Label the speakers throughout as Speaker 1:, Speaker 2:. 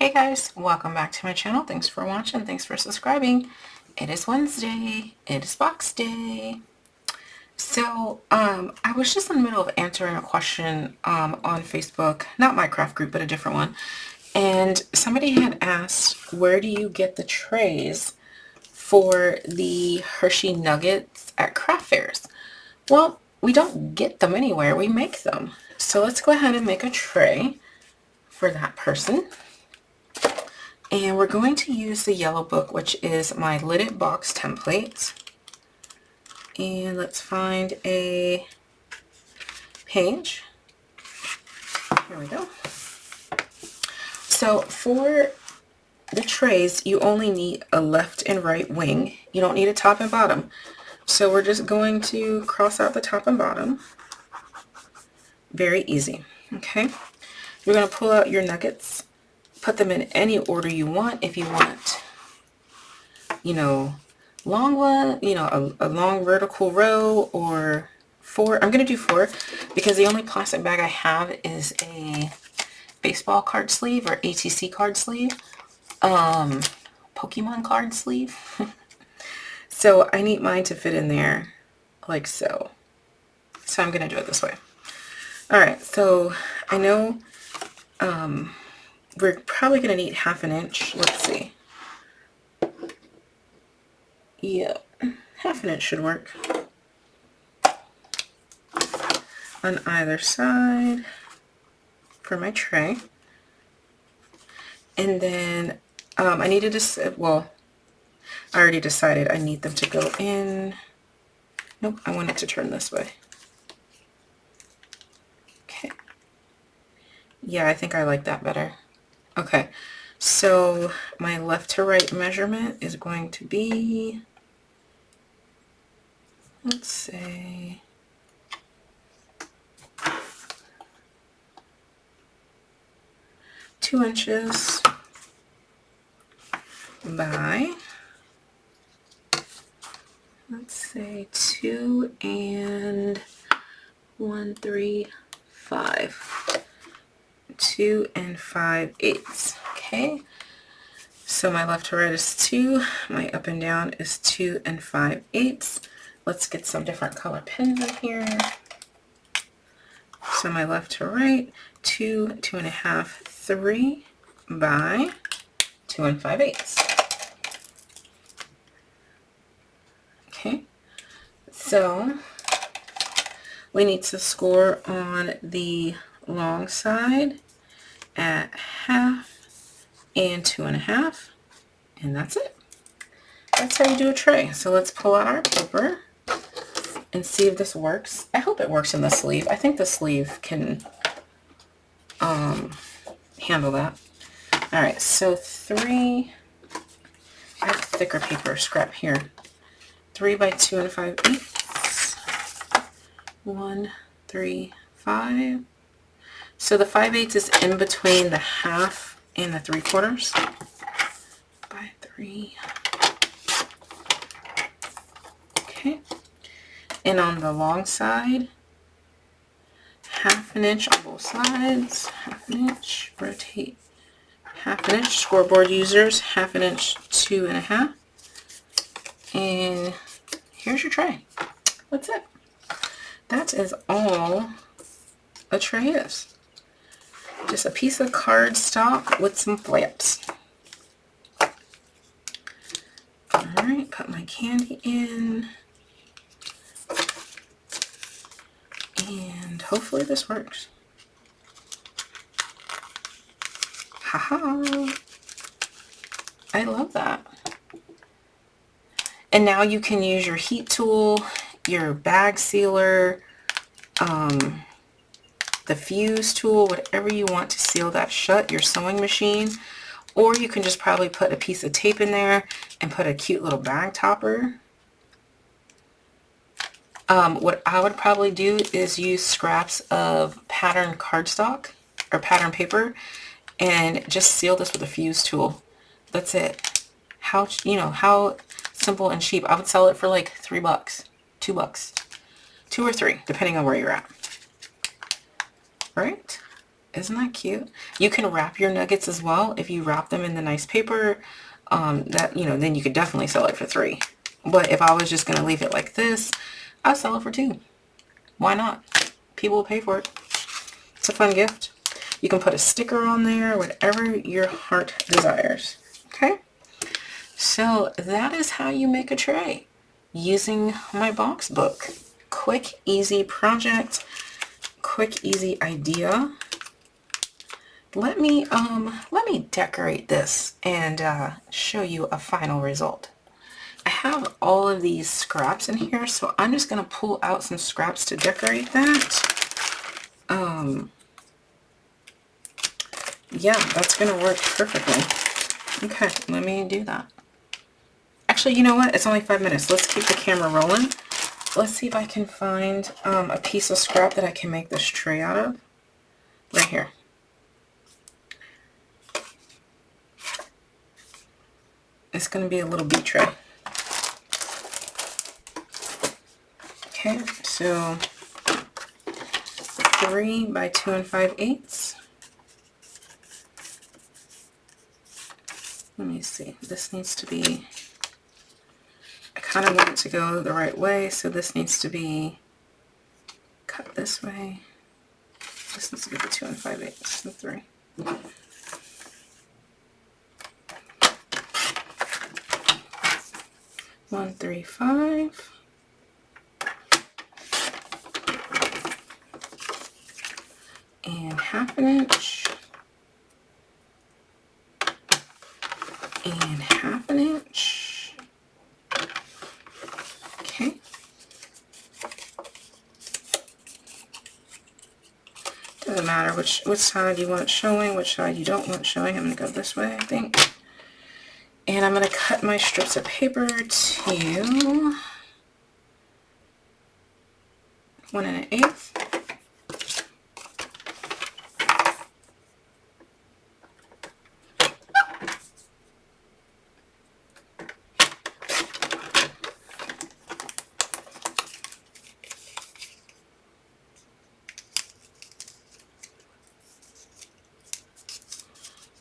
Speaker 1: Hey guys, welcome back to my channel. Thanks for watching. Thanks for subscribing. It is Wednesday. It is box day. So, I was just in the middle of answering a question on Facebook, not my craft group, but a different one. And somebody had asked, where do you get the trays for the Hershey nuggets at craft fairs? Well, we don't get them anywhere. We make them. So let's go ahead and make a tray for that person. And we're going to use the yellow book, which is my lidded box template. And let's find a page. Here we go. So for the trays, you only need a left and right wing. You don't need a top and bottom. So we're just going to cross out the top and bottom. Very easy. Okay. You're going to pull out your nuggets. Put them in any order you want. If you want, long one, a long vertical row, or 4. I'm going to do 4 because the only plastic bag I have is a baseball card sleeve or ATC card sleeve, Pokemon card sleeve. So I need mine to fit in there like so. So I'm going to do it this way. All right. So I know, we're probably going to need 1/2 inch. Let's see. Yeah, 1/2 inch should work. On either side for my tray. And then I needed to, well, I already decided I need them to go in. Nope, I want it to turn this way. Okay. Yeah, I think I like that better. Okay, so my left to right measurement is going to be, let's say, 2 inches by, let's say 2 and 1, 3, 5. 2 and 5/8. Okay, so my left to right is 2, my up and down is 2 and 5/8. Let's get some different color pens in here. So my left to right, 2, 2 and 1/2, 3 by 2 and 5/8. Okay, so we need to score on the long side at 1/2 and 2 and 1/2, and that's it. That's how you do a tray. So let's pull out our paper and see if this works. I hope it works in the sleeve. I think the sleeve can handle that. All right, so 3, I have thicker paper, scrap here. 3 by 2 and 5/8. 1, 3, 5. So the 5/8 is in between the 1/2 and the 3/4 by 3. Okay. And on the long side, 1/2 inch on both sides, 1/2 inch, rotate 1/2 inch, scoreboard users, 1/2 inch, 2 and 1/2. And here's your tray. That's it. That is all a tray is. Just a piece of cardstock with some flaps. Alright, put my candy in. And hopefully this works. Haha! I love that. And now you can use your heat tool, your bag sealer, the fuse tool, whatever you want to seal that shut, your sewing machine, or you can just probably put a piece of tape in there and put a cute little bag topper. What I would probably do is use scraps of patterned cardstock or pattern paper and just seal this with a fuse tool. That's it. How simple and cheap. I would sell it for like $3, $2, 2 or 3, depending on where you're at. Right? Isn't that cute? You can wrap your nuggets as well. If you wrap them in the nice paper, that, you know, then you could definitely sell it for $3. But if I was just going to leave it like this, I'll sell it for $2. Why not? People will pay for it. It's a fun gift. You can put a sticker on there, whatever your heart desires. Okay? So that is how you make a tray using my box book. Quick, easy project. Quick, easy idea. Let me decorate this and show you a final result. I have all of these scraps in here, so I'm just going to pull out some scraps to decorate that. Yeah, that's going to work perfectly. Okay, let me do that. Actually, you know what? It's only 5 minutes. Let's keep the camera rolling. Let's see if I can find a piece of scrap that I can make this tray out of. Right here. It's going to be a little bee tray. Okay, so 3 by 2 5/8. Let me see. This needs to be, I kind of want it to go the right way, so this needs to be cut this way. This needs to be the 2 5/8, the 3. One, 3, 5. And 1/2 inch. And 1/2 inch. Okay. Doesn't matter which side you want it showing, which side you don't want it showing. I'm going to go this way, I think. And I'm going to cut my strips of paper to 1 1/8.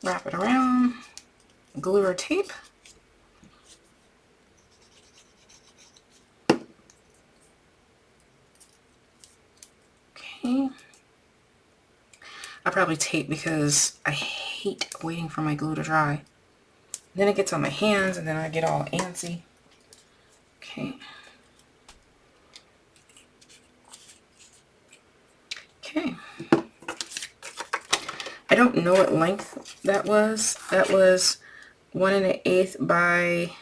Speaker 1: Wrap it around, glue or tape. Okay. I probably tape because I hate waiting for my glue to dry. Then it gets on my hands and then I get all antsy. Okay. Okay. I don't know what length that was. That was 1 1/8 by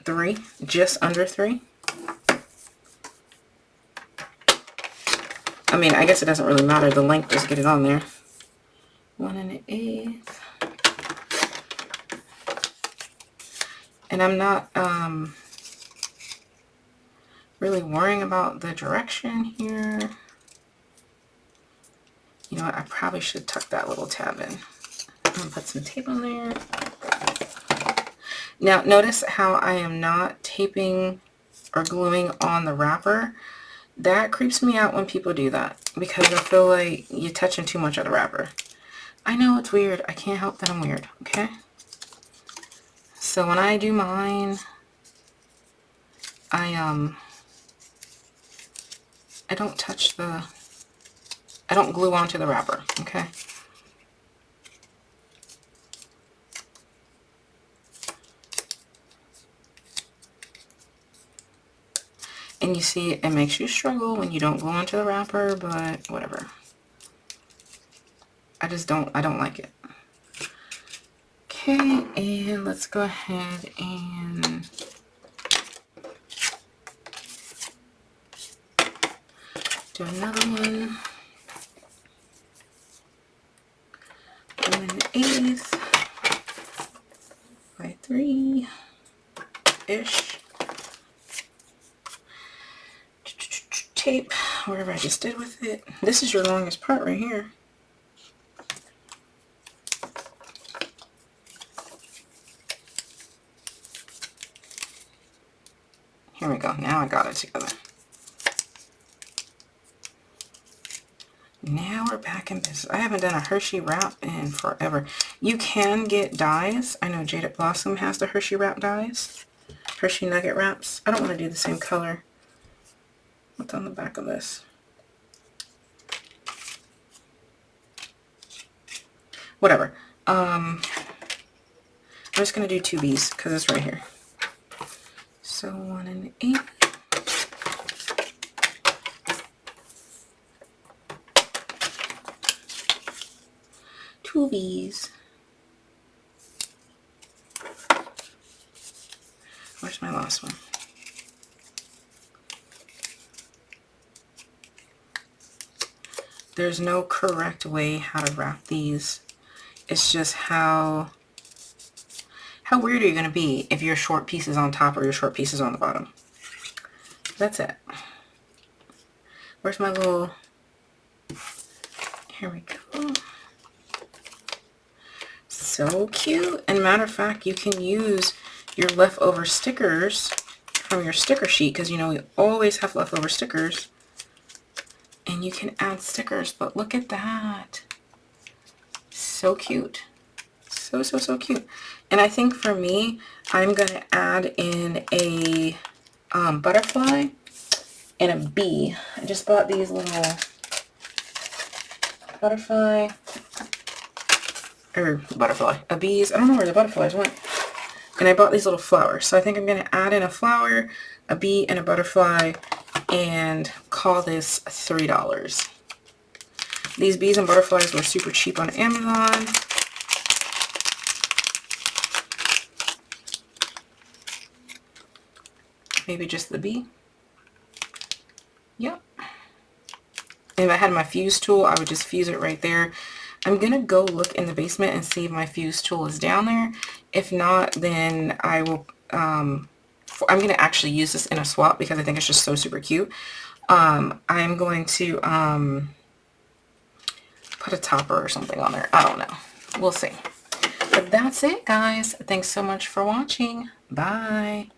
Speaker 1: 3, just under 3. I mean, I guess it doesn't really matter the length, just get it on there. 1 1/8. And I'm not really worrying about the direction here. You know what, I probably should tuck that little tab in. I'm going to put some tape on there. Now, notice how I am not taping or gluing on the wrapper. That creeps me out when people do that because I feel like you're touching too much of the wrapper. I know it's weird. I can't help that I'm weird, okay? So when I do mine, I don't touch the, I don't glue onto the wrapper, okay? And you see, it makes you struggle when you don't glue onto the wrapper, but whatever. I don't like it. Okay, and let's go ahead and do another one. 1 1/8 by 3-ish. Tape wherever I just did with it. This is your longest part right here. Here we go. Now I got it together. Now we're back in business. I haven't done a Hershey wrap in forever. You can get dies. I know Jaded Blossom has the Hershey wrap dies. Hershey Nugget wraps. I don't want to do the same color. What's on the back of this? Whatever. I'm just going to do 2 Bs because it's right here. So 1 and 8. Two Bs. Where's my last one? There's no correct way how to wrap these. It's just how weird are you going to be if your short piece is on top or your short piece is on the bottom. That's it. Where's my little... Here we go. So cute. And matter of fact, you can use your leftover stickers from your sticker sheet, because you know we always have leftover stickers, and you can add stickers. But look at that. So cute. So cute. And I think for me, I'm going to add in a butterfly and a bee. I just bought these little a bees. I don't know where the butterflies went. And I bought these little flowers. So I think I'm going to add in a flower, a bee, and a butterfly, and call this $3. These bees and butterflies were super cheap on Amazon. Maybe just the bee. Yep. If I had my fuse tool, I would just fuse it right there. I'm going to go look in the basement and see if my fuse tool is down there. If not, then I will, I'm going to actually use this in a swap because I think it's just so super cute. I'm going to put a topper or something on there. I don't know. We'll see. But that's it, guys. Thanks so much for watching. Bye.